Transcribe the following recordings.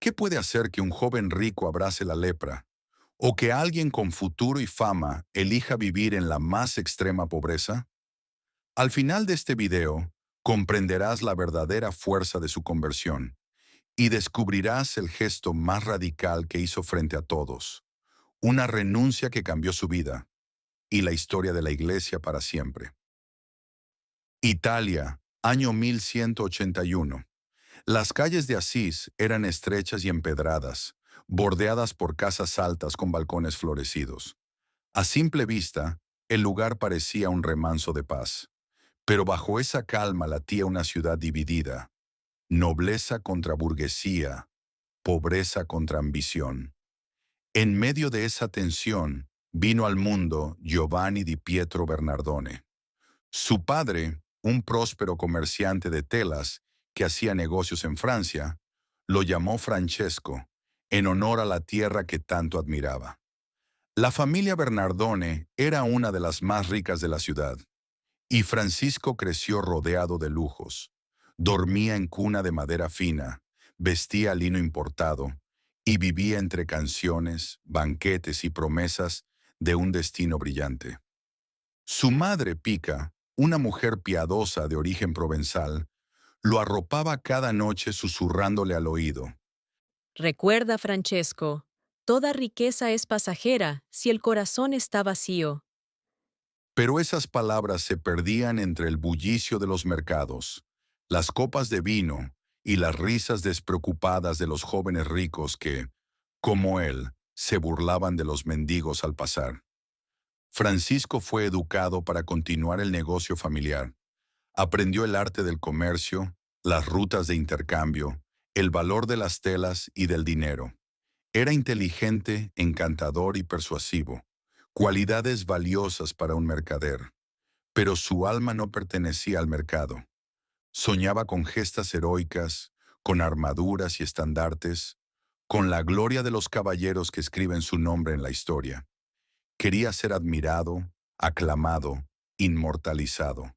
¿Qué puede hacer que un joven rico abrace la lepra? ¿O que alguien con futuro y fama elija vivir en la más extrema pobreza? Al final de este video, comprenderás la verdadera fuerza de su conversión y descubrirás el gesto más radical que hizo frente a todos, una renuncia que cambió su vida y la historia de la Iglesia para siempre. Italia, año 1181. Las calles de Asís eran estrechas y empedradas, bordeadas por casas altas con balcones florecidos. A simple vista, el lugar parecía un remanso de paz. Pero bajo esa calma latía una ciudad dividida, nobleza contra burguesía, pobreza contra ambición. En medio de esa tensión, vino al mundo Giovanni di Pietro Bernardone. Su padre, un próspero comerciante de telas que hacía negocios en Francia, lo llamó Francesco, en honor a la tierra que tanto admiraba. La familia Bernardone era una de las más ricas de la ciudad, y Francisco creció rodeado de lujos. Dormía en cuna de madera fina, vestía lino importado, y vivía entre canciones, banquetes y promesas de un destino brillante. Su madre, Pica, una mujer piadosa de origen provenzal, lo arropaba cada noche susurrándole al oído. Recuerda, Francesco, toda riqueza es pasajera si el corazón está vacío. Pero esas palabras se perdían entre el bullicio de los mercados, las copas de vino y las risas despreocupadas de los jóvenes ricos que, como él, se burlaban de los mendigos al pasar. Francisco fue educado para continuar el negocio familiar. Aprendió el arte del comercio, las rutas de intercambio, el valor de las telas y del dinero. Era inteligente, encantador y persuasivo, cualidades valiosas para un mercader. Pero su alma no pertenecía al mercado. Soñaba con gestas heroicas, con armaduras y estandartes, con la gloria de los caballeros que escriben su nombre en la historia. Quería ser admirado, aclamado, inmortalizado.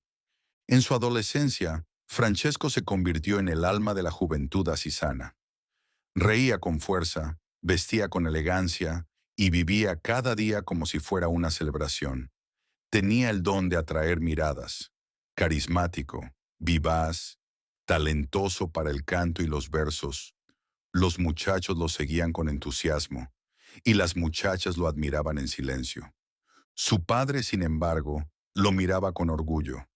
En su adolescencia, Francesco se convirtió en el alma de la juventud asisana. Reía con fuerza, vestía con elegancia y vivía cada día como si fuera una celebración. Tenía el don de atraer miradas, carismático, vivaz, talentoso para el canto y los versos. Los muchachos lo seguían con entusiasmo y las muchachas lo admiraban en silencio. Su padre, sin embargo, lo miraba con orgullo.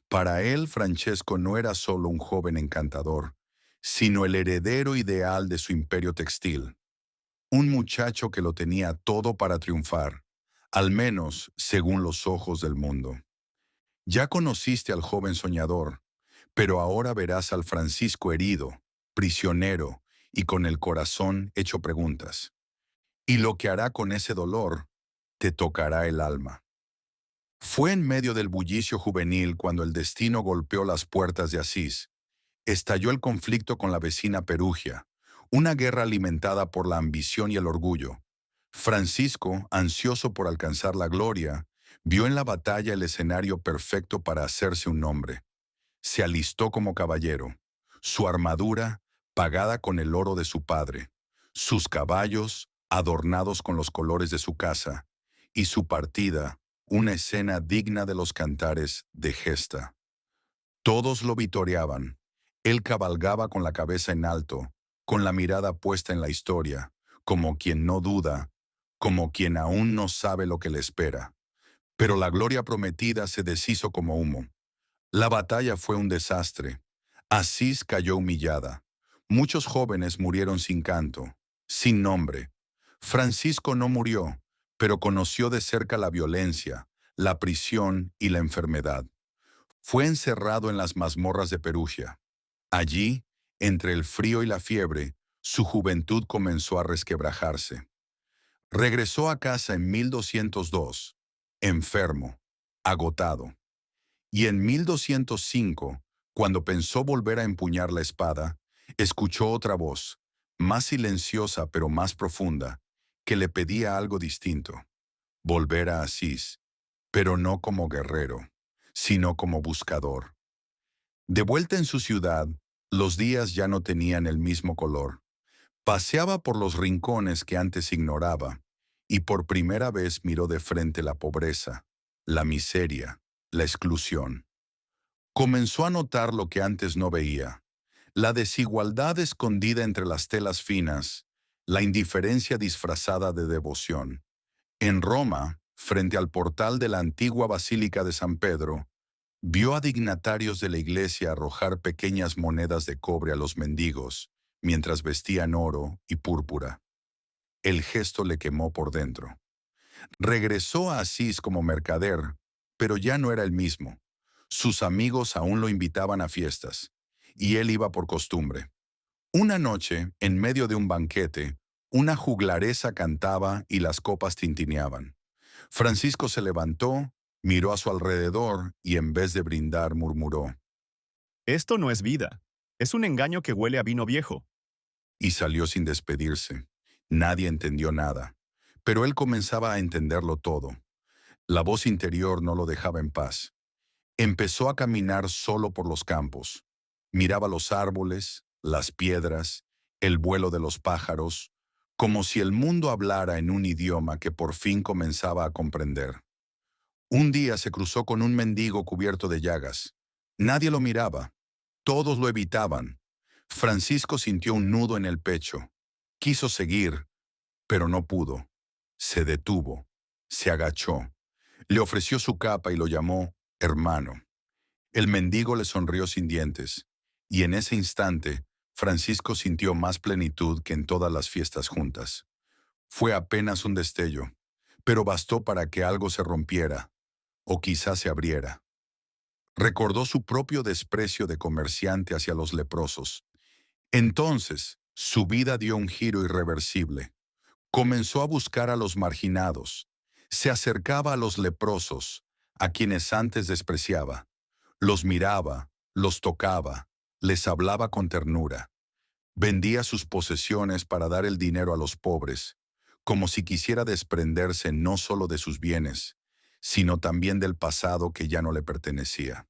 Para él, Francesco no era solo un joven encantador, sino el heredero ideal de su imperio textil. Un muchacho que lo tenía todo para triunfar, al menos según los ojos del mundo. Ya conociste al joven soñador, pero ahora verás al Francisco herido, prisionero y con el corazón hecho preguntas. Y lo que hará con ese dolor, te tocará el alma. Fue en medio del bullicio juvenil cuando el destino golpeó las puertas de Asís. Estalló el conflicto con la vecina Perugia, una guerra alimentada por la ambición y el orgullo. Francisco, ansioso por alcanzar la gloria, vio en la batalla el escenario perfecto para hacerse un nombre. Se alistó como caballero, su armadura pagada con el oro de su padre, sus caballos adornados con los colores de su casa, y su partida, una escena digna de los cantares de gesta. Todos lo vitoreaban. Él cabalgaba con la cabeza en alto, con la mirada puesta en la historia, como quien no duda, como quien aún no sabe lo que le espera. Pero la gloria prometida se deshizo como humo. La batalla fue un desastre. Asís cayó humillada. Muchos jóvenes murieron sin canto, sin nombre. Francisco no murió, pero conoció de cerca la violencia, la prisión y la enfermedad. Fue encerrado en las mazmorras de Perugia. Allí, entre el frío y la fiebre, su juventud comenzó a resquebrajarse. Regresó a casa en 1202, enfermo, agotado. Y en 1205, cuando pensó volver a empuñar la espada, escuchó otra voz, más silenciosa pero más profunda, que le pedía algo distinto: volver a Asís, pero no como guerrero, sino como buscador. De vuelta en su ciudad, los días ya no tenían el mismo color. Paseaba por los rincones que antes ignoraba, y por primera vez miró de frente la pobreza, la miseria, la exclusión. Comenzó a notar lo que antes no veía: la desigualdad escondida entre las telas finas, la indiferencia disfrazada de devoción. En Roma, frente al portal de la antigua Basílica de San Pedro, vio a dignatarios de la iglesia arrojar pequeñas monedas de cobre a los mendigos, mientras vestían oro y púrpura. El gesto le quemó por dentro. Regresó a Asís como mercader, pero ya no era el mismo. Sus amigos aún lo invitaban a fiestas, y él iba por costumbre. Una noche, en medio de un banquete, una juglaresa cantaba y las copas tintineaban. Francisco se levantó, miró a su alrededor y en vez de brindar murmuró, Esto no es vida. Es un engaño que huele a vino viejo. y salió sin despedirse. Nadie entendió nada, pero él comenzaba a entenderlo todo. La voz interior no lo dejaba en paz. Empezó a caminar solo por los campos. Miraba los árboles, las piedras, el vuelo de los pájaros, como si el mundo hablara en un idioma que por fin comenzaba a comprender. Un día se cruzó con un mendigo cubierto de llagas. Nadie lo miraba. Todos lo evitaban. Francisco sintió un nudo en el pecho. Quiso seguir, pero no pudo. Se detuvo. Se agachó. Le ofreció su capa y lo llamó hermano. El mendigo le sonrió sin dientes, y en ese instante, Francisco sintió más plenitud que en todas las fiestas juntas. Fue apenas un destello, pero bastó para que algo se rompiera, o quizás se abriera. Recordó su propio desprecio de comerciante hacia los leprosos. Entonces, su vida dio un giro irreversible. Comenzó a buscar a los marginados. Se acercaba a los leprosos, a quienes antes despreciaba. Los miraba, los tocaba, les hablaba con ternura. Vendía sus posesiones para dar el dinero a los pobres, como si quisiera desprenderse no solo de sus bienes, sino también del pasado que ya no le pertenecía.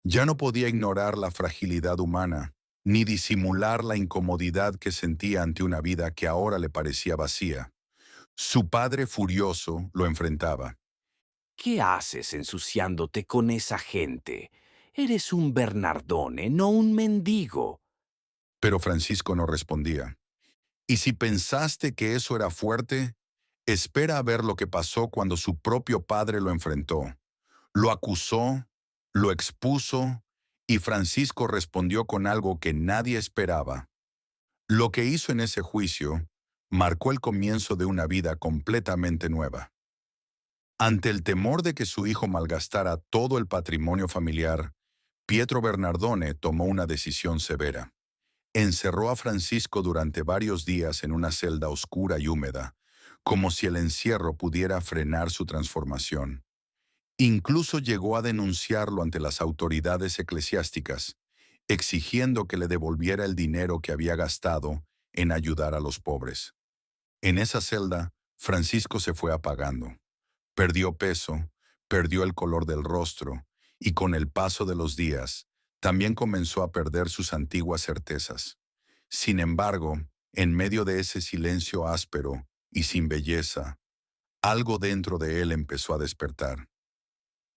Ya no podía ignorar la fragilidad humana, ni disimular la incomodidad que sentía ante una vida que ahora le parecía vacía. Su padre furioso lo enfrentaba. ¿Qué haces ensuciándote con esa gente? Eres un Bernardone, no un mendigo. Pero Francisco no respondía. Y si pensaste que eso era fuerte, espera a ver lo que pasó cuando su propio padre lo enfrentó. Lo acusó, lo expuso, y Francisco respondió con algo que nadie esperaba. Lo que hizo en ese juicio marcó el comienzo de una vida completamente nueva. Ante el temor de que su hijo malgastara todo el patrimonio familiar, Pietro Bernardone tomó una decisión severa. Encerró a Francisco durante varios días en una celda oscura y húmeda, como si el encierro pudiera frenar su transformación. Incluso llegó a denunciarlo ante las autoridades eclesiásticas, exigiendo que le devolviera el dinero que había gastado en ayudar a los pobres. En esa celda, Francisco se fue apagando. Perdió peso, perdió el color del rostro, y con el paso de los días, también comenzó a perder sus antiguas certezas. Sin embargo, en medio de ese silencio áspero y sin belleza, algo dentro de él empezó a despertar.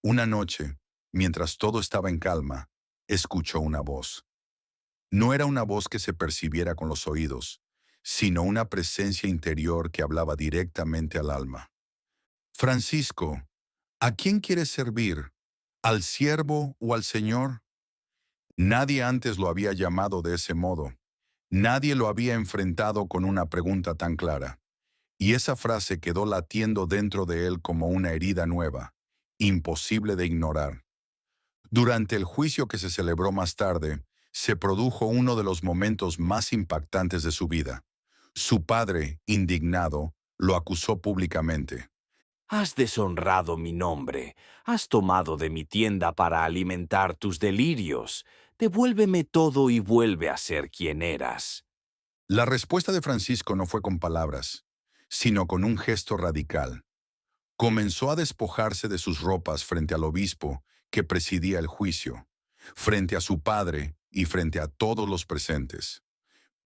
Una noche, mientras todo estaba en calma, escuchó una voz. No era una voz que se percibiera con los oídos, sino una presencia interior que hablaba directamente al alma. Francisco, ¿a quién quieres servir? ¿Al siervo o al Señor? Nadie antes lo había llamado de ese modo. Nadie lo había enfrentado con una pregunta tan clara. Y esa frase quedó latiendo dentro de él como una herida nueva, imposible de ignorar. Durante el juicio que se celebró más tarde, se produjo uno de los momentos más impactantes de su vida. Su padre, indignado, lo acusó públicamente. Has deshonrado mi nombre. Has tomado de mi tienda para alimentar tus delirios. Devuélveme todo y vuelve a ser quien eras. La respuesta de Francisco no fue con palabras, sino con un gesto radical. Comenzó a despojarse de sus ropas frente al obispo que presidía el juicio, frente a su padre y frente a todos los presentes.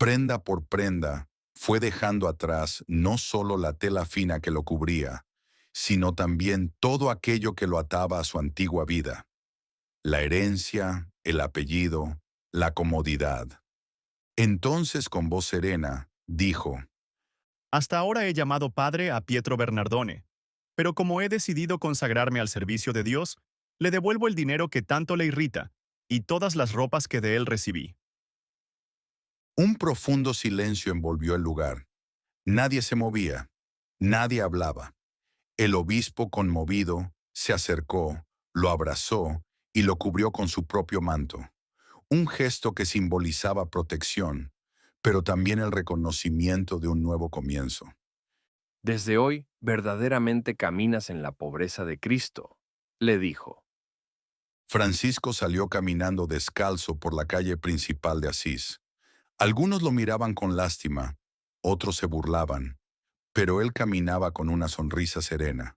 Prenda por prenda, fue dejando atrás no solo la tela fina que lo cubría, sino también todo aquello que lo ataba a su antigua vida: la herencia, el apellido, la comodidad. Entonces, con voz serena, dijo: Hasta ahora he llamado padre a Pietro Bernardone, pero como he decidido consagrarme al servicio de Dios, le devuelvo el dinero que tanto le irrita y todas las ropas que de él recibí. Un profundo silencio envolvió el lugar. Nadie se movía, nadie hablaba. El obispo, conmovido, se acercó, lo abrazó y lo cubrió con su propio manto, un gesto que simbolizaba protección, pero también el reconocimiento de un nuevo comienzo. Desde hoy, verdaderamente caminas en la pobreza de Cristo, le dijo. Francisco salió caminando descalzo por la calle principal de Asís. Algunos lo miraban con lástima, otros se burlaban, pero él caminaba con una sonrisa serena.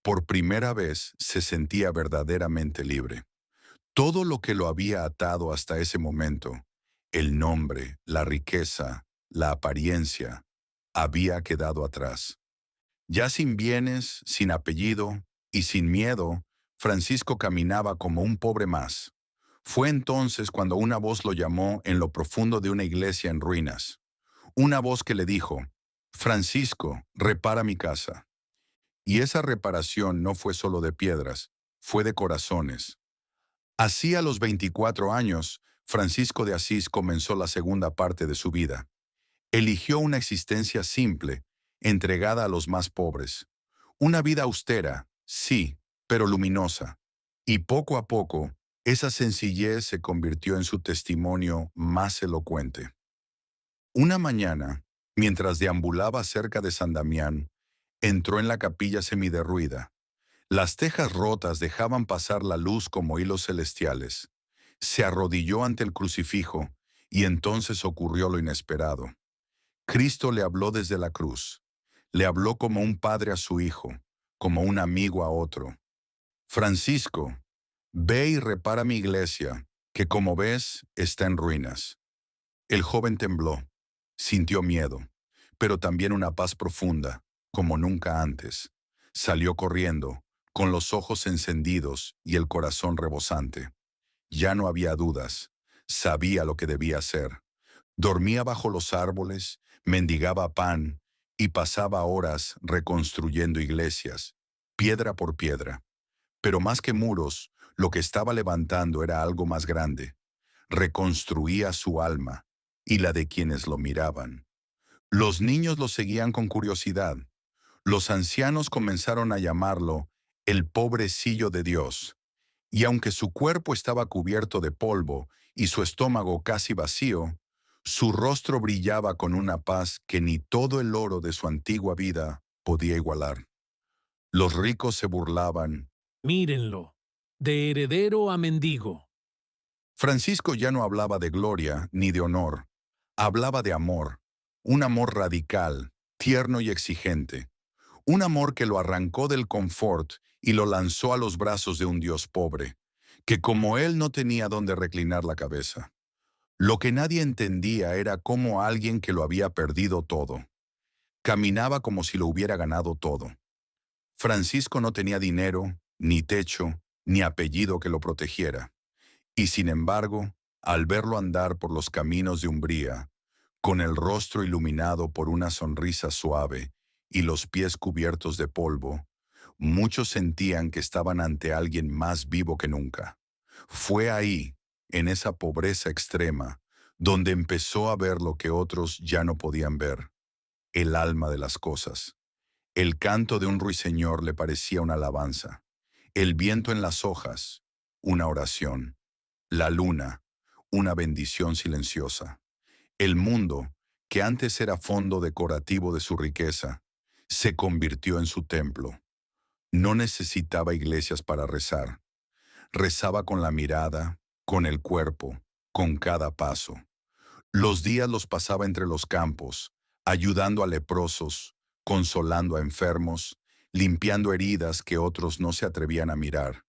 Por primera vez se sentía verdaderamente libre. Todo lo que lo había atado hasta ese momento, el nombre, la riqueza, la apariencia, había quedado atrás. Ya sin bienes, sin apellido y sin miedo, Francisco caminaba como un pobre más. Fue entonces cuando una voz lo llamó en lo profundo de una iglesia en ruinas. Una voz que le dijo: Francisco, repara mi casa. Y esa reparación no fue solo de piedras, fue de corazones. Así, a los 24 años, Francisco de Asís comenzó la segunda parte de su vida. Eligió una existencia simple, entregada a los más pobres. Una vida austera, sí, pero luminosa. Y poco a poco, esa sencillez se convirtió en su testimonio más elocuente. Una mañana, mientras deambulaba cerca de San Damián, entró en la capilla semiderruida. Las tejas rotas dejaban pasar la luz como hilos celestiales. Se arrodilló ante el crucifijo y entonces ocurrió lo inesperado. Cristo le habló desde la cruz. Le habló como un padre a su hijo, como un amigo a otro. Francisco, ve y repara mi iglesia, que como ves está en ruinas. El joven tembló, sintió miedo, pero también una paz profunda, como nunca antes. Salió corriendo, con los ojos encendidos y el corazón rebosante. Ya no había dudas, sabía lo que debía hacer. Dormía bajo los árboles, mendigaba pan y pasaba horas reconstruyendo iglesias, piedra por piedra. Pero más que muros, lo que estaba levantando era algo más grande. Reconstruía su alma y la de quienes lo miraban. Los niños lo seguían con curiosidad. Los ancianos comenzaron a llamarlo el pobrecillo de Dios. Y aunque su cuerpo estaba cubierto de polvo y su estómago casi vacío, su rostro brillaba con una paz que ni todo el oro de su antigua vida podía igualar. Los ricos se burlaban. Mírenlo, de heredero a mendigo. Francisco ya no hablaba de gloria ni de honor. Hablaba de amor, un amor radical, tierno y exigente. Un amor que lo arrancó del confort y lo lanzó a los brazos de un Dios pobre, que como él no tenía dónde reclinar la cabeza. Lo que nadie entendía era cómo alguien que lo había perdido todo, caminaba como si lo hubiera ganado todo. Francisco no tenía dinero, ni techo, ni apellido que lo protegiera. Y sin embargo, al verlo andar por los caminos de Umbría, con el rostro iluminado por una sonrisa suave y los pies cubiertos de polvo, muchos sentían que estaban ante alguien más vivo que nunca. Fue ahí, en esa pobreza extrema, donde empezó a ver lo que otros ya no podían ver, el alma de las cosas. El canto de un ruiseñor le parecía una alabanza, el viento en las hojas, una oración, la luna, una bendición silenciosa. El mundo, que antes era fondo decorativo de su riqueza, se convirtió en su templo. No necesitaba iglesias para rezar. Rezaba con la mirada, con el cuerpo, con cada paso. Los días los pasaba entre los campos, ayudando a leprosos, consolando a enfermos, limpiando heridas que otros no se atrevían a mirar.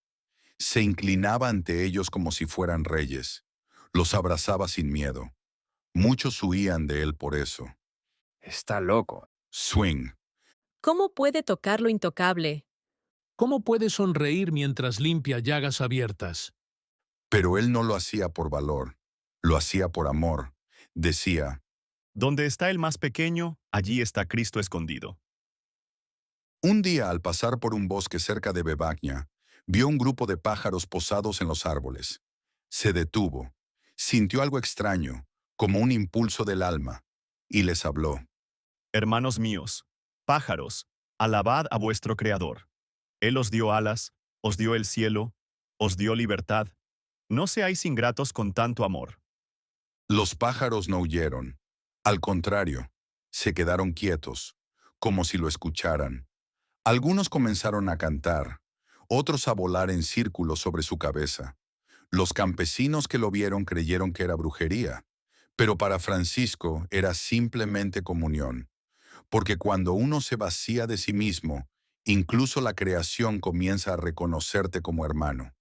Se inclinaba ante ellos como si fueran reyes. Los abrazaba sin miedo. Muchos huían de él por eso. Está loco. Swing. ¿Cómo puede tocar lo intocable? ¿Cómo puede sonreír mientras limpia llagas abiertas? Pero él no lo hacía por valor, lo hacía por amor. Decía, Donde está el más pequeño, allí está Cristo escondido. un día al pasar por un bosque cerca de Bebagna, vio un grupo de pájaros posados en los árboles. Se detuvo, sintió algo extraño, como un impulso del alma, y les habló. Hermanos míos, pájaros, alabad a vuestro Creador. Él os dio alas, os dio el cielo, os dio libertad. No seáis ingratos con tanto amor. Los pájaros no huyeron. Al contrario, se quedaron quietos, como si lo escucharan. Algunos comenzaron a cantar, otros a volar en círculos sobre su cabeza. Los campesinos que lo vieron creyeron que era brujería, pero para Francisco era simplemente comunión, porque cuando uno se vacía de sí mismo, incluso la creación comienza a reconocerte como hermano.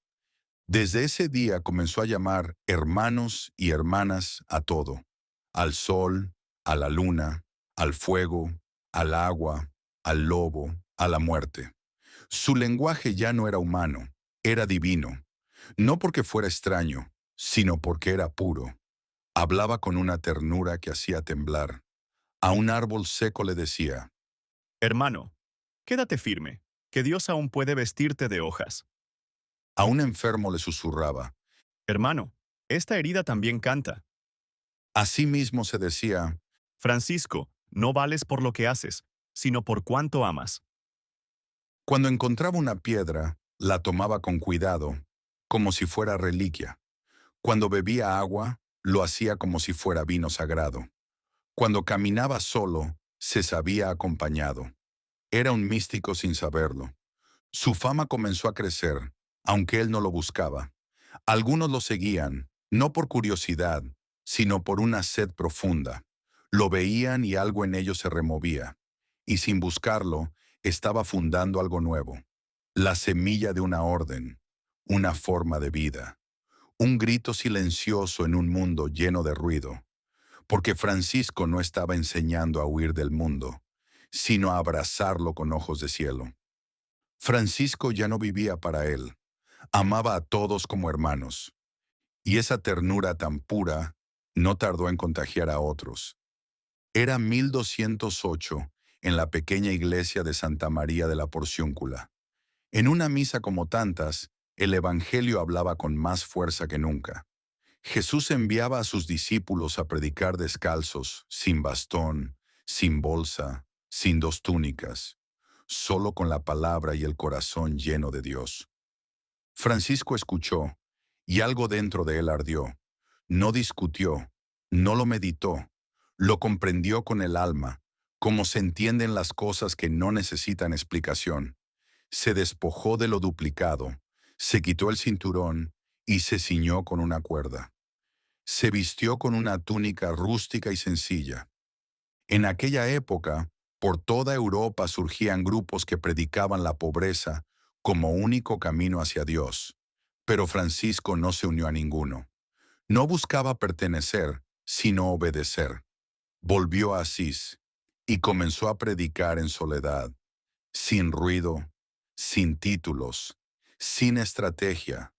Desde ese día comenzó a llamar hermanos y hermanas a todo, al sol, a la luna, al fuego, al agua, al lobo, a la muerte. Su lenguaje ya no era humano, era divino, no porque fuera extraño, sino porque era puro. Hablaba con una ternura que hacía temblar. A un árbol seco le decía, Hermano, quédate firme, que Dios aún puede vestirte de hojas. a un enfermo le susurraba. Hermano, esta herida también canta. Asimismo se decía, Francisco, no vales por lo que haces, sino por cuánto amas. cuando encontraba una piedra, la tomaba con cuidado, como si fuera reliquia. Cuando bebía agua, lo hacía como si fuera vino sagrado. Cuando caminaba solo, se sabía acompañado. Era un místico sin saberlo. Su fama comenzó a crecer, aunque él no lo buscaba. Algunos lo seguían, no por curiosidad, sino por una sed profunda. Lo veían y algo en ellos se removía. Y sin buscarlo, estaba fundando algo nuevo. La semilla de una orden, una forma de vida. Un grito silencioso en un mundo lleno de ruido. Porque Francisco no estaba enseñando a huir del mundo, sino a abrazarlo con ojos de cielo. Francisco ya no vivía para él. Amaba a todos como hermanos. Y esa ternura tan pura no tardó en contagiar a otros. Era 1208 en la pequeña iglesia de Santa María de la Porciúncula. En una misa como tantas, el Evangelio hablaba con más fuerza que nunca. Jesús enviaba a sus discípulos a predicar descalzos, sin bastón, sin bolsa, sin dos túnicas, solo con la palabra y el corazón lleno de Dios. Francisco escuchó, y algo dentro de él ardió. No discutió, no lo meditó, lo comprendió con el alma, como se entienden las cosas que no necesitan explicación. Se despojó de lo duplicado, se quitó el cinturón y se ciñó con una cuerda. Se vistió con una túnica rústica y sencilla. En aquella época, por toda Europa surgían grupos que predicaban la pobreza como único camino hacia Dios. Pero Francisco no se unió a ninguno. No buscaba pertenecer, sino obedecer. Volvió a Asís y comenzó a predicar en soledad, sin ruido, sin títulos, sin estrategia.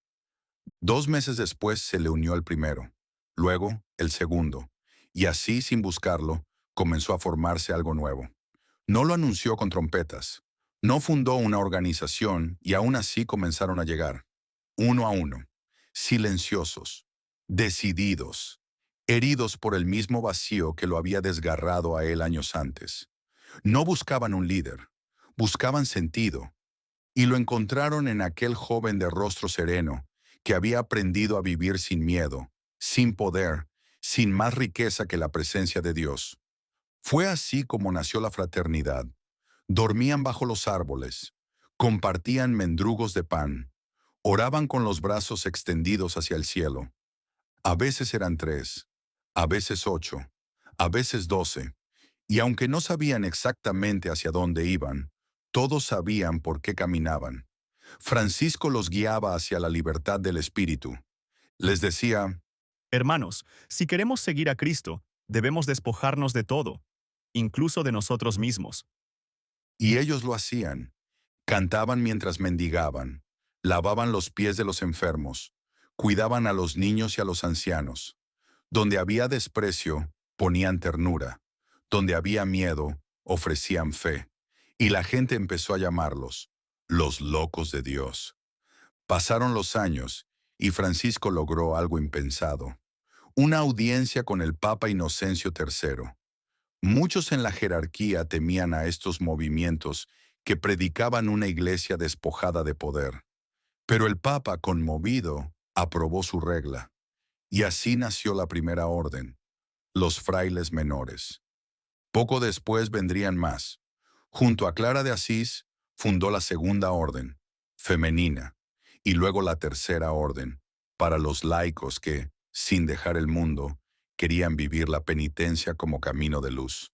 2 meses después se le unió al primero, luego el segundo, y así, sin buscarlo, comenzó a formarse algo nuevo. No lo anunció con trompetas, no fundó una organización y aún así comenzaron a llegar, uno a uno, silenciosos, decididos, heridos por el mismo vacío que lo había desgarrado a él años antes. No buscaban un líder, buscaban sentido, y lo encontraron en aquel joven de rostro sereno que había aprendido a vivir sin miedo, sin poder, sin más riqueza que la presencia de Dios. Fue así como nació la fraternidad. Dormían bajo los árboles, compartían mendrugos de pan, oraban con los brazos extendidos hacia el cielo. A veces eran 3, a veces 8, a veces 12, y aunque no sabían exactamente hacia dónde iban, todos sabían por qué caminaban. Francisco los guiaba hacia la libertad del espíritu. Les decía, Hermanos, si queremos seguir a Cristo, debemos despojarnos de todo, incluso de nosotros mismos. Y ellos lo hacían. Cantaban mientras mendigaban, lavaban los pies de los enfermos, cuidaban a los niños y a los ancianos. Donde había desprecio, ponían ternura. Donde había miedo, ofrecían fe. Y la gente empezó a llamarlos los locos de Dios. Pasaron los años y Francisco logró algo impensado. Una audiencia con el Papa Inocencio III. Muchos en la jerarquía temían a estos movimientos que predicaban una iglesia despojada de poder. Pero el Papa, conmovido, aprobó su regla. Y así nació la primera orden, los frailes menores. Poco después vendrían más. Junto a Clara de Asís, fundó la segunda orden, femenina, y luego la tercera orden, para los laicos que, sin dejar el mundo, querían vivir la penitencia como camino de luz.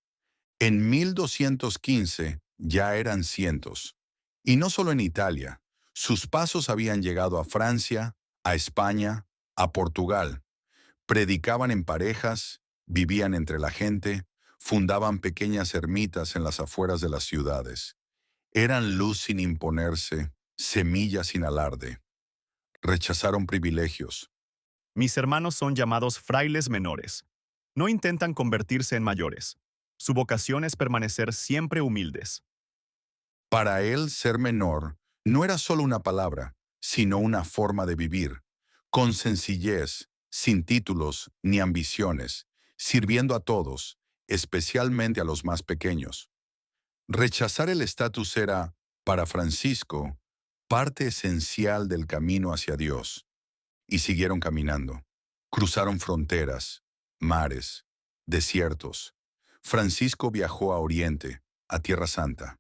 En 1215 ya eran cientos. Y no solo en Italia, sus pasos habían llegado a Francia, a España, a Portugal. Predicaban en parejas, vivían entre la gente, fundaban pequeñas ermitas en las afueras de las ciudades. Eran luz sin imponerse, semilla sin alarde. Rechazaron privilegios. Mis hermanos son llamados frailes menores. No intentan convertirse en mayores. Su vocación es permanecer siempre humildes. Para él, ser menor no era solo una palabra, sino una forma de vivir, con sencillez, sin títulos ni ambiciones, sirviendo a todos, especialmente a los más pequeños. Rechazar el estatus era, para Francisco, parte esencial del camino hacia Dios. Y siguieron caminando. Cruzaron fronteras, mares, desiertos. Francisco viajó a Oriente, a Tierra Santa.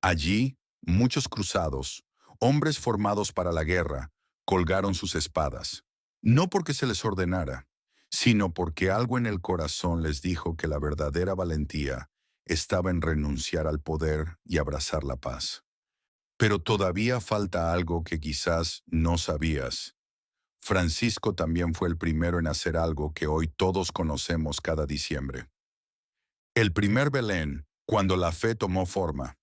Allí, muchos cruzados, hombres formados para la guerra, colgaron sus espadas. No porque se les ordenara, sino porque algo en el corazón les dijo que la verdadera valentía estaba en renunciar al poder y abrazar la paz. Pero todavía falta algo que quizás no sabías. Francisco también fue el primero en hacer algo que hoy todos conocemos cada diciembre. El primer Belén, cuando la fe tomó forma.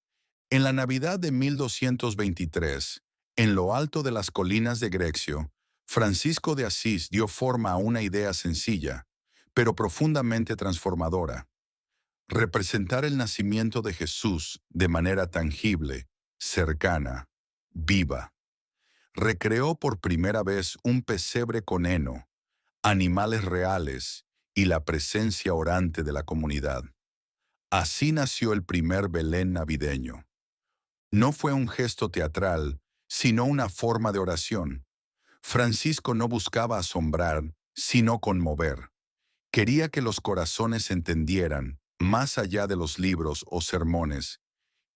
En la Navidad de 1223, en lo alto de las colinas de Greccio, Francisco de Asís dio forma a una idea sencilla, pero profundamente transformadora. Representar el nacimiento de Jesús de manera tangible, cercana, viva. Recreó por primera vez un pesebre con heno, animales reales y la presencia orante de la comunidad. Así nació el primer Belén navideño. No fue un gesto teatral, sino una forma de oración. Francisco no buscaba asombrar, sino conmover. Quería que los corazones entendieran, más allá de los libros o sermones,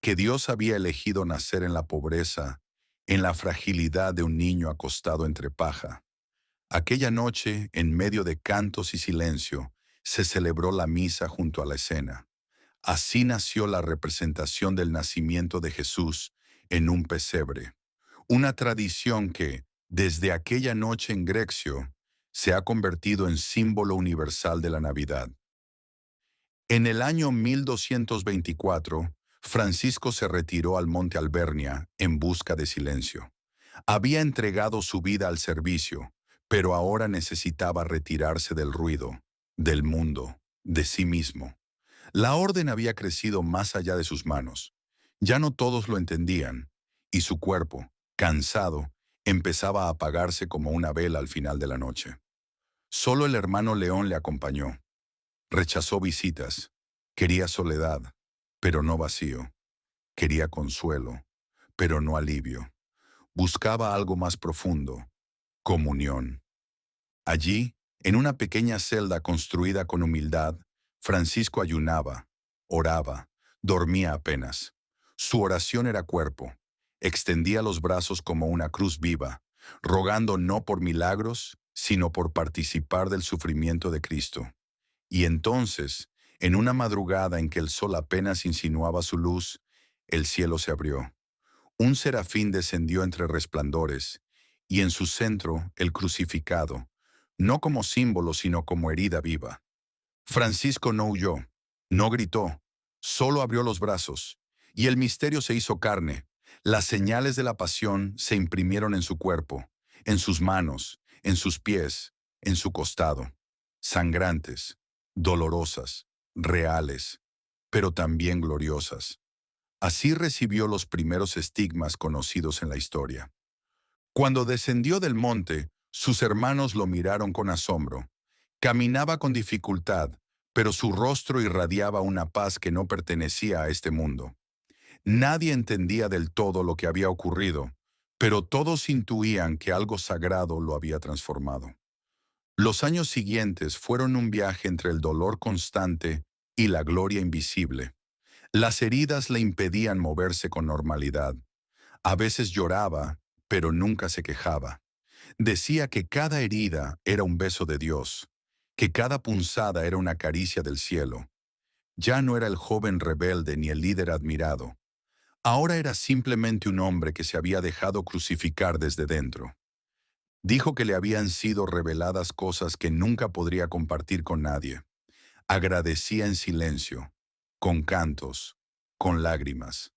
que Dios había elegido nacer en la pobreza, en la fragilidad de un niño acostado entre paja. Aquella noche, en medio de cantos y silencio, se celebró la misa junto a la escena. Así nació la representación del nacimiento de Jesús en un pesebre, una tradición que, desde aquella noche en Greccio, se ha convertido en símbolo universal de la Navidad. En el año 1224, Francisco se retiró al monte Albernia en busca de silencio. Había entregado su vida al servicio, pero ahora necesitaba retirarse del ruido, del mundo, de sí mismo. La orden había crecido más allá de sus manos. Ya no todos lo entendían, y su cuerpo, cansado, empezaba a apagarse como una vela al final de la noche. Solo el hermano León le acompañó. Rechazó visitas. Quería soledad, pero no vacío. Quería consuelo, pero no alivio. Buscaba algo más profundo, comunión. Allí, en una pequeña celda construida con humildad, Francisco ayunaba, oraba, dormía apenas. Su oración era cuerpo. Extendía los brazos como una cruz viva, rogando no por milagros, sino por participar del sufrimiento de Cristo. Y entonces, en una madrugada en que el sol apenas insinuaba su luz, el cielo se abrió. Un serafín descendió entre resplandores, y en su centro el crucificado, no como símbolo sino como herida viva. Francisco no huyó, no gritó, solo abrió los brazos, y el misterio se hizo carne. Las señales de la pasión se imprimieron en su cuerpo, en sus manos, en sus pies, en su costado, sangrantes, dolorosas, reales, pero también gloriosas. Así recibió los primeros estigmas conocidos en la historia. Cuando descendió del monte, sus hermanos lo miraron con asombro. Caminaba con dificultad, pero su rostro irradiaba una paz que no pertenecía a este mundo. Nadie entendía del todo lo que había ocurrido, pero todos intuían que algo sagrado lo había transformado. Los años siguientes fueron un viaje entre el dolor constante y la gloria invisible. Las heridas le impedían moverse con normalidad. A veces lloraba, pero nunca se quejaba. Decía que cada herida era un beso de Dios, que cada punzada era una caricia del cielo. Ya no era el joven rebelde ni el líder admirado. Ahora era simplemente un hombre que se había dejado crucificar desde dentro. Dijo que le habían sido reveladas cosas que nunca podría compartir con nadie. Agradecía en silencio, con cantos, con lágrimas.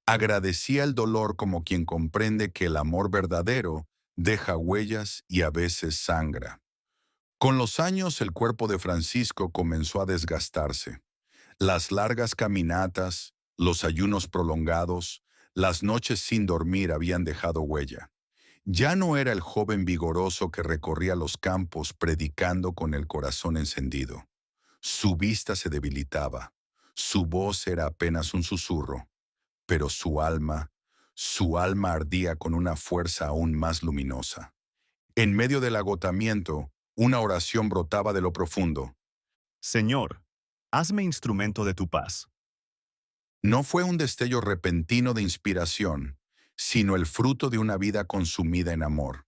Agradecía el dolor como quien comprende que el amor verdadero deja huellas y a veces sangra. Con los años el cuerpo de Francisco comenzó a desgastarse. Las largas caminatas, los ayunos prolongados, las noches sin dormir habían dejado huella. Ya no era el joven vigoroso que recorría los campos predicando con el corazón encendido. Su vista se debilitaba, su voz era apenas un susurro, pero su alma ardía con una fuerza aún más luminosa. En medio del agotamiento, una oración brotaba de lo profundo. Señor, hazme instrumento de tu paz. No fue un destello repentino de inspiración, sino el fruto de una vida consumida en amor.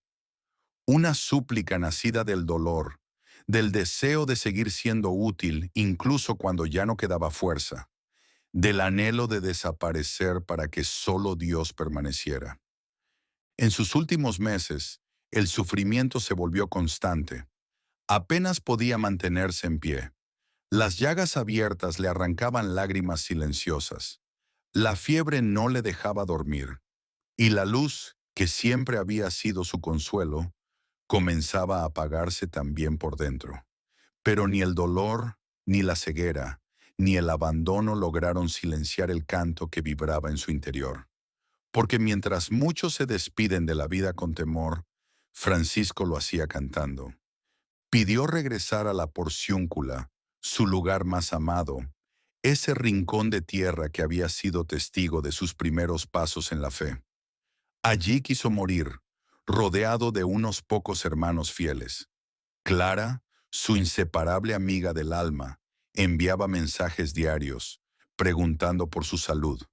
Una súplica nacida del dolor, del deseo de seguir siendo útil incluso cuando ya no quedaba fuerza, del anhelo de desaparecer para que solo Dios permaneciera. En sus últimos meses, el sufrimiento se volvió constante. Apenas podía mantenerse en pie. Las llagas abiertas le arrancaban lágrimas silenciosas. La fiebre no le dejaba dormir. Y la luz, que siempre había sido su consuelo, comenzaba a apagarse también por dentro. Pero ni el dolor, ni la ceguera, ni el abandono lograron silenciar el canto que vibraba en su interior. Porque mientras muchos se despiden de la vida con temor, Francisco lo hacía cantando. Pidió regresar a la porciúncula, su lugar más amado, ese rincón de tierra que había sido testigo de sus primeros pasos en la fe. Allí quiso morir, rodeado de unos pocos hermanos fieles. Clara, su inseparable amiga del alma, enviaba mensajes diarios, preguntando por su salud.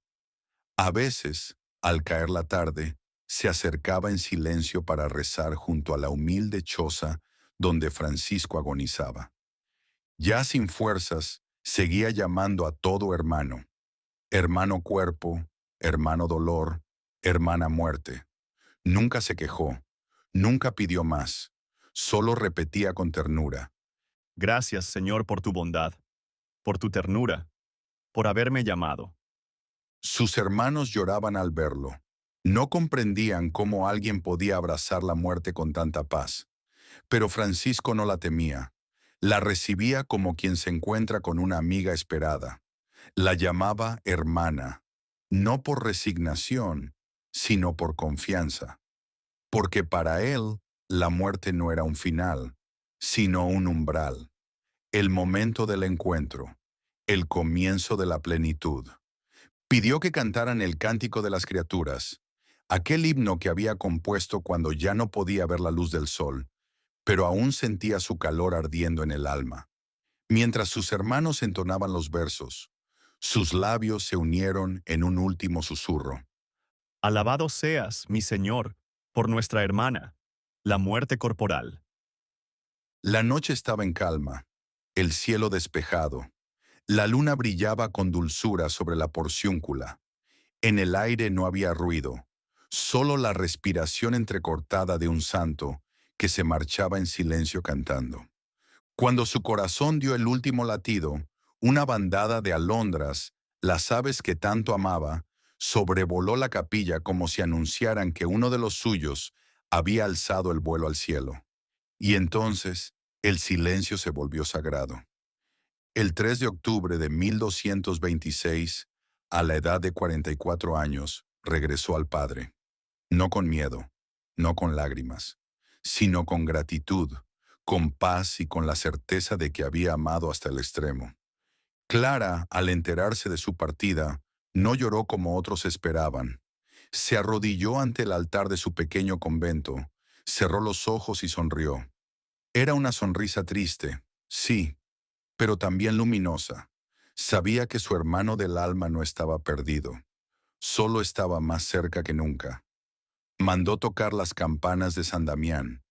A veces, al caer la tarde, se acercaba en silencio para rezar junto a la humilde choza donde Francisco agonizaba. Ya sin fuerzas, seguía llamando a todo hermano. Hermano cuerpo, hermano dolor, hermana muerte. Nunca se quejó, nunca pidió más, solo repetía con ternura. Gracias, Señor, por tu bondad, por tu ternura, por haberme llamado. Sus hermanos lloraban al verlo. No comprendían cómo alguien podía abrazar la muerte con tanta paz. Pero Francisco no la temía. La recibía como quien se encuentra con una amiga esperada. La llamaba hermana, no por resignación, sino por confianza. Porque para él, la muerte no era un final, sino un umbral. El momento del encuentro, el comienzo de la plenitud. Pidió que cantaran el Cántico de las Criaturas, aquel himno que había compuesto cuando ya no podía ver la luz del sol, pero aún sentía su calor ardiendo en el alma. Mientras sus hermanos entonaban los versos, sus labios se unieron en un último susurro. Alabado seas, mi Señor, por nuestra hermana, la muerte corporal. La noche estaba en calma, el cielo despejado. La luna brillaba con dulzura sobre la porciúncula. En el aire no había ruido, solo la respiración entrecortada de un santo que se marchaba en silencio cantando. Cuando su corazón dio el último latido, una bandada de alondras, las aves que tanto amaba, sobrevoló la capilla como si anunciaran que uno de los suyos había alzado el vuelo al cielo. Y entonces el silencio se volvió sagrado. El 3 de octubre de 1226, a la edad de 44 años, regresó al Padre. No con miedo, no con lágrimas, sino con gratitud, con paz y con la certeza de que había amado hasta el extremo. Clara, al enterarse de su partida, no lloró como otros esperaban. Se arrodilló ante el altar de su pequeño convento, cerró los ojos y sonrió. Era una sonrisa triste, sí, pero también luminosa. Sabía que su hermano del alma no estaba perdido, solo estaba más cerca que nunca. Mandó tocar las campanas de San Damián,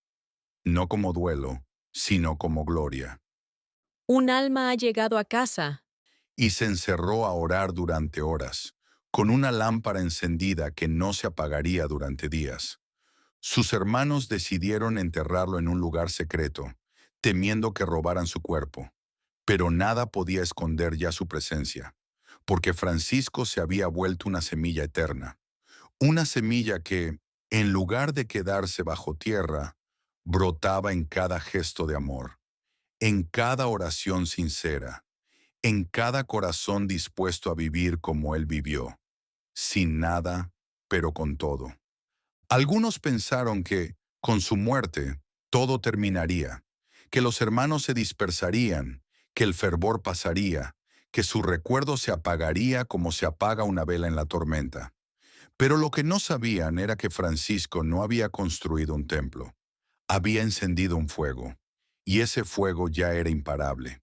no como duelo, sino como gloria. Un alma ha llegado a casa. Y se encerró a orar durante horas, con una lámpara encendida que no se apagaría durante días. Sus hermanos decidieron enterrarlo en un lugar secreto, temiendo que robaran su cuerpo. Pero nada podía esconder ya su presencia, porque Francisco se había vuelto una semilla eterna. Una semilla que, en lugar de quedarse bajo tierra, brotaba en cada gesto de amor, en cada oración sincera, en cada corazón dispuesto a vivir como él vivió, sin nada, pero con todo. Algunos pensaron que, con su muerte, todo terminaría, que los hermanos se dispersarían, que el fervor pasaría, que su recuerdo se apagaría como se apaga una vela en la tormenta. Pero lo que no sabían era que Francisco no había construido un templo, había encendido un fuego, y ese fuego ya era imparable.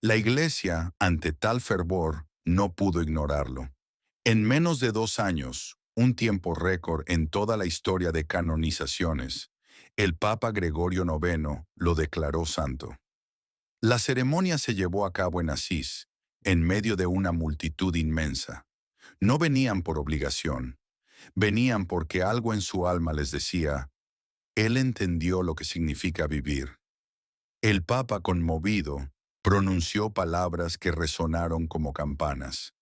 La Iglesia, ante tal fervor, no pudo ignorarlo. En menos de 2 años, un tiempo récord en toda la historia de canonizaciones, el Papa Gregorio IX lo declaró santo. La ceremonia se llevó a cabo en Asís, en medio de una multitud inmensa. No venían por obligación, venían porque algo en su alma les decía, él entendió lo que significa vivir. El Papa, conmovido, pronunció palabras que resonaron como campanas.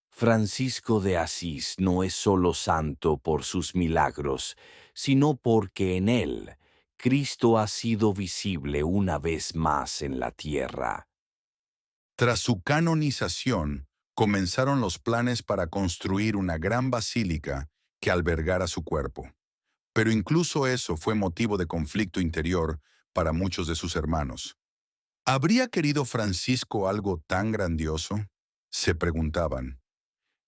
Francisco de Asís no es solo santo por sus milagros, sino porque en él Cristo ha sido visible una vez más en la tierra. Tras su canonización, comenzaron los planes para construir una gran basílica que albergara su cuerpo. Pero incluso eso fue motivo de conflicto interior para muchos de sus hermanos. ¿Habría querido Francisco algo tan grandioso? Se preguntaban.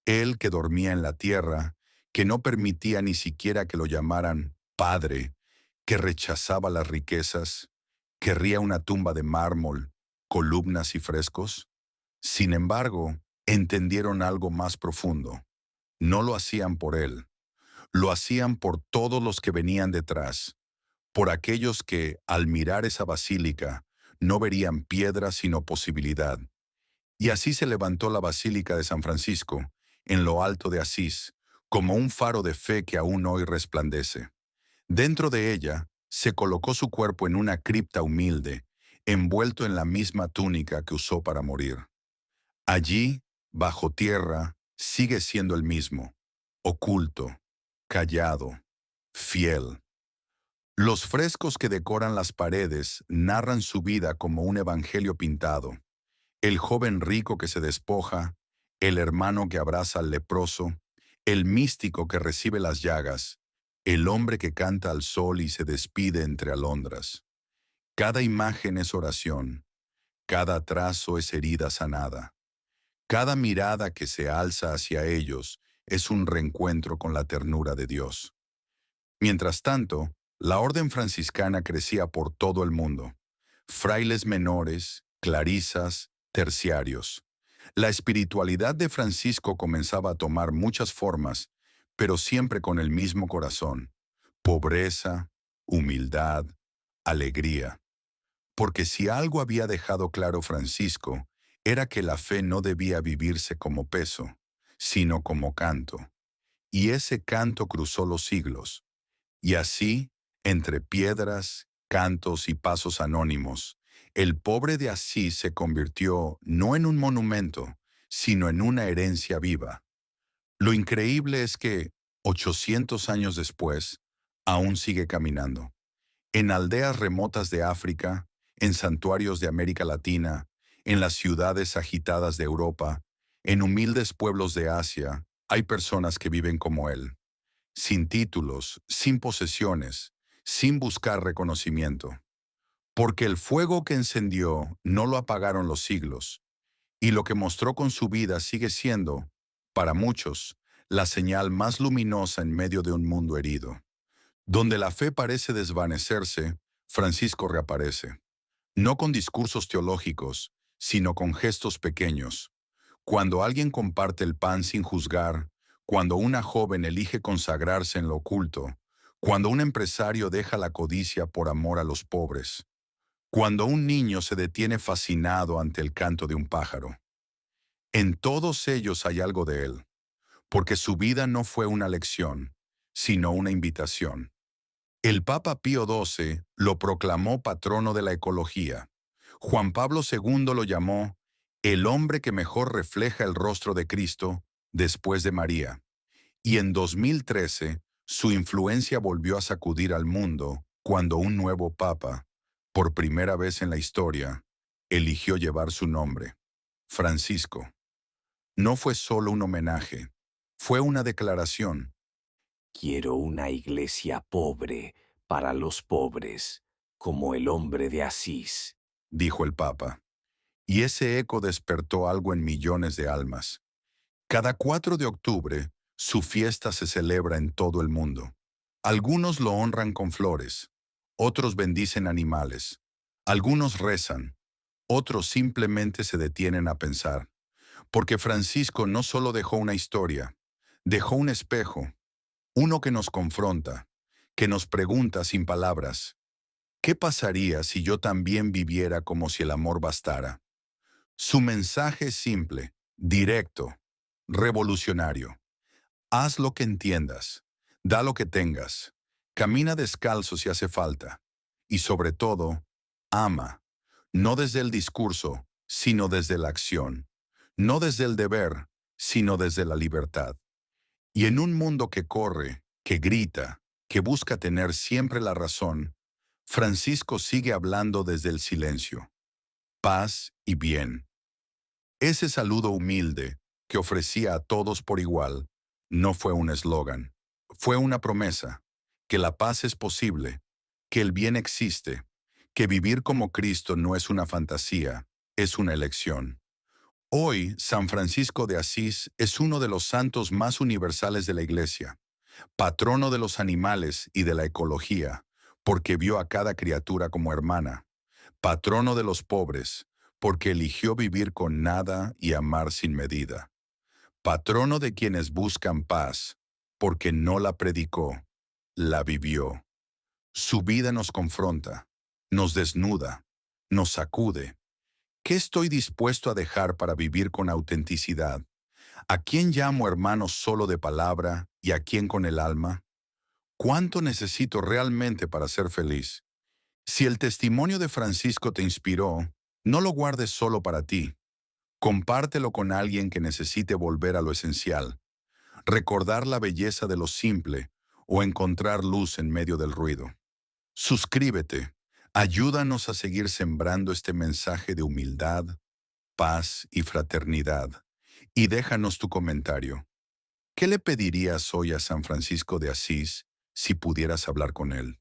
Él que dormía en la tierra, que no permitía ni siquiera que lo llamaran padre, que rechazaba las riquezas, querría una tumba de mármol, columnas y frescos. Sin embargo, entendieron algo más profundo. No lo hacían por él, lo hacían por todos los que venían detrás, por aquellos que, al mirar esa basílica, no verían piedra sino posibilidad. Y así se levantó la Basílica de San Francisco, en lo alto de Asís, como un faro de fe que aún hoy resplandece. Dentro de ella, se colocó su cuerpo en una cripta humilde, envuelto en la misma túnica que usó para morir. Allí, bajo tierra, sigue siendo el mismo, oculto, callado, fiel. Los frescos que decoran las paredes narran su vida como un evangelio pintado. El joven rico que se despoja, el hermano que abraza al leproso, el místico que recibe las llagas, el hombre que canta al sol y se despide entre alondras. Cada imagen es oración, cada trazo es herida sanada. Cada mirada que se alza hacia ellos es un reencuentro con la ternura de Dios. Mientras tanto, la orden franciscana crecía por todo el mundo. Frailes menores, clarisas, terciarios. La espiritualidad de Francisco comenzaba a tomar muchas formas, pero siempre con el mismo corazón: pobreza, humildad, alegría. Porque si algo había dejado claro Francisco, era que la fe no debía vivirse como peso, sino como canto. Y ese canto cruzó los siglos. Y así, entre piedras, cantos y pasos anónimos, el pobre de Asís se convirtió no en un monumento, sino en una herencia viva. Lo increíble es que, 800 años después, aún sigue caminando. En aldeas remotas de África, en santuarios de América Latina, en las ciudades agitadas de Europa, en humildes pueblos de Asia, hay personas que viven como él, sin títulos, sin posesiones, sin buscar reconocimiento. Porque el fuego que encendió no lo apagaron los siglos, y lo que mostró con su vida sigue siendo, para muchos, la señal más luminosa en medio de un mundo herido. Donde la fe parece desvanecerse, Francisco reaparece, no con discursos teológicos, sino con gestos pequeños. Cuando alguien comparte el pan sin juzgar, cuando una joven elige consagrarse en lo oculto, cuando un empresario deja la codicia por amor a los pobres, cuando un niño se detiene fascinado ante el canto de un pájaro. En todos ellos hay algo de él, porque su vida no fue una lección, sino una invitación. El Papa Pío XII lo proclamó patrono de la ecología. Juan Pablo II lo llamó el hombre que mejor refleja el rostro de Cristo después de María. Y en 2013, su influencia volvió a sacudir al mundo cuando un nuevo Papa, por primera vez en la historia, eligió llevar su nombre, Francisco. No fue solo un homenaje, fue una declaración. Quiero una iglesia pobre para los pobres, como el hombre de Asís. Dijo el Papa. Y ese eco despertó algo en millones de almas. Cada 4 de octubre, su fiesta se celebra en todo el mundo. Algunos lo honran con flores, otros bendicen animales, algunos rezan, otros simplemente se detienen a pensar. Porque Francisco no solo dejó una historia, dejó un espejo, uno que nos confronta, que nos pregunta sin palabras, ¿qué pasaría si yo también viviera como si el amor bastara? Su mensaje es simple, directo, revolucionario. Haz lo que entiendas, da lo que tengas, camina descalzo si hace falta, y sobre todo, ama, no desde el discurso, sino desde la acción, no desde el deber, sino desde la libertad. Y en un mundo que corre, que grita, que busca tener siempre la razón, Francisco sigue hablando desde el silencio. Paz y bien. Ese saludo humilde que ofrecía a todos por igual no fue un eslogan, fue una promesa, que la paz es posible, que el bien existe, que vivir como Cristo no es una fantasía, es una elección. Hoy, San Francisco de Asís es uno de los santos más universales de la Iglesia, patrono de los animales y de la ecología, porque vio a cada criatura como hermana, patrono de los pobres, porque eligió vivir con nada y amar sin medida, patrono de quienes buscan paz, porque no la predicó, la vivió. Su vida nos confronta, nos desnuda, nos sacude. ¿Qué estoy dispuesto a dejar para vivir con autenticidad? ¿A quién llamo hermano solo de palabra y a quién con el alma? ¿Cuánto necesito realmente para ser feliz? Si el testimonio de Francisco te inspiró, no lo guardes solo para ti. Compártelo con alguien que necesite volver a lo esencial, recordar la belleza de lo simple o encontrar luz en medio del ruido. Suscríbete. Ayúdanos a seguir sembrando este mensaje de humildad, paz y fraternidad. Y déjanos tu comentario. ¿Qué le pedirías hoy a San Francisco de Asís si pudieras hablar con él?